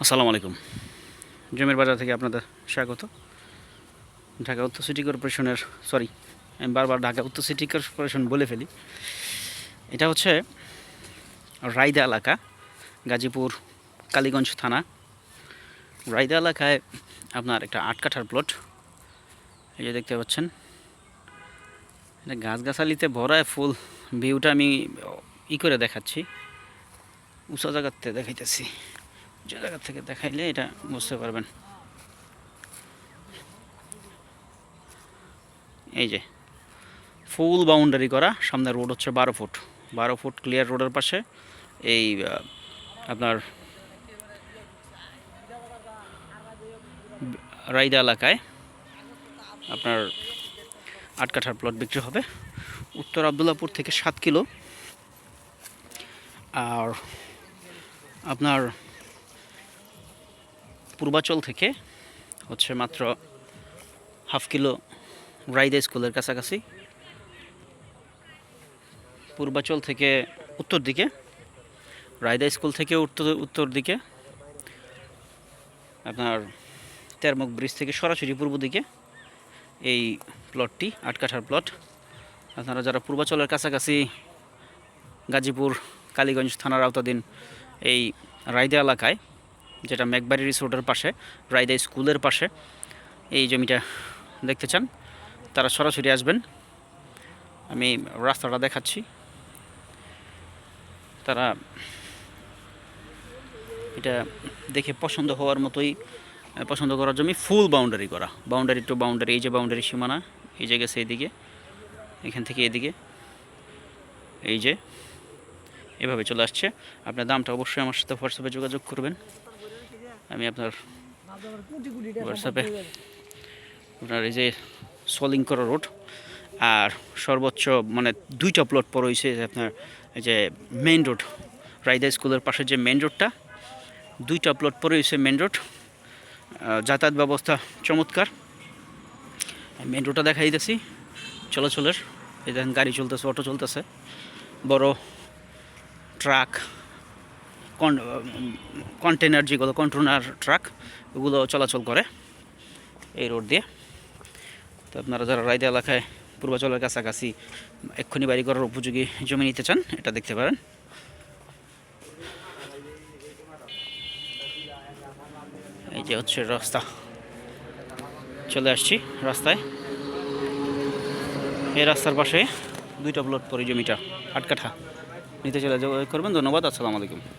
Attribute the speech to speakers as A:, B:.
A: আসসালামু আলাইকুম। জমির বাজার থেকে আপনাদের স্বাগত। ঢাকা উত্তর সিটি কর্পোরেশনের আমি বারবার ঢাকা উত্তর সিটি কর্পোরেশন বলে ফেলি। এটা হচ্ছে রায়দা এলাকা, গাজীপুর কালীগঞ্জ থানা। রায়দা এলাকায় আপনার একটা 8 কাঠার প্লট, এই যে দেখতে পাচ্ছেন। এটা গাছগাছালিতে ভরা ফুল। ভিউটা আমি করে দেখাচ্ছি, উঁচা জায়গার থেকে দেখাইতেছি। যে জায়গা থেকে দেখাইলে এটা বুঝতে পারবেন। এই যে ফুল বাউন্ডারি করা, সামনে রোড হচ্ছে 12 ফুট ক্লিয়ার রোডের পাশে এই আপনার রায়দা এলাকায় আপনার 8 কাঠার প্লট বিক্রি হবে। উত্তর আবদুল্লাপুর থেকে 7 কিলো, আর আপনার পূর্বাচল থেকে হচ্ছে মাত্র হাফ কিলো। রায়দা স্কুলের কাছাকাছি। পূর্বাচল থেকে উত্তর দিকে, রায়দা স্কুল থেকে উত্তর দিকে আপনার তেরমুখ ব্রিজ থেকে সরাসরি পূর্ব দিকে এই প্লটটি 8 কাঠার প্লট। আপনারা যারা পূর্বাচলের কাছাকাছি গাজীপুর কালীগঞ্জ থানার আওতাধীন এই রায়দা এলাকায়, যেটা মেঘবাড়ি রিসোর্টের পাশে, রায়দা স্কুলের পাশে এই জমিটা দেখতে চান, তারা সরাসরি আসবেন। আমি রাস্তাটা দেখাচ্ছি। তারা এটা দেখে পছন্দ হওয়ার মতোই, পছন্দ করার জমি। ফুল বাউন্ডারি করা, বাউন্ডারি টু বাউন্ডারি। এই যে বাউন্ডারি সীমানা, এই যে গেছে এদিকে, এখান থেকে এদিকে, এই যে এভাবে চলে আসছে। আপনার দামটা অবশ্যই আমার সাথে হোয়াটসঅ্যাপে যোগাযোগ করবেন। আমি আপনার হোয়াটসঅ্যাপে আপনার এই যে সলিং করা রোড, আর সর্বোচ্চ মানে 2টা প্লট পর হয়েছে আপনার এই যে মেইন রোড, রায়দা স্কুলের পাশে যে মেইন রোডটা, 2টা প্লট পরে হয়েছে মেইন রোড। যাতায়াত ব্যবস্থা চমৎকার। মেইন রোডটা দেখাই দিতেছি চলাচলের। এই দেখেন গাড়ি চলতেছে, অটো চলতেছে, বড় ট্রাক, কন্টেনার, যেগুলো কন্টেনার ট্রাক, ওগুলো চলাচল করে এই রোড দিয়ে। তো আপনারা যারা রায়দা এলাকায় পূর্বাচলের কাছাকাছি এক্ষুনি বাড়ি করার উপযোগী জমি নিতে চান, এটা দেখতে পারেন। এই যে হচ্ছে রাস্তা, চলে আসছি রাস্তায়। এই রাস্তার পাশে 2টা প্লট পরে জমিটা 8 কাঠা নিতে চলে যোগাযোগ করবেন। ধন্যবাদ। আসসালামু আলাইকুম।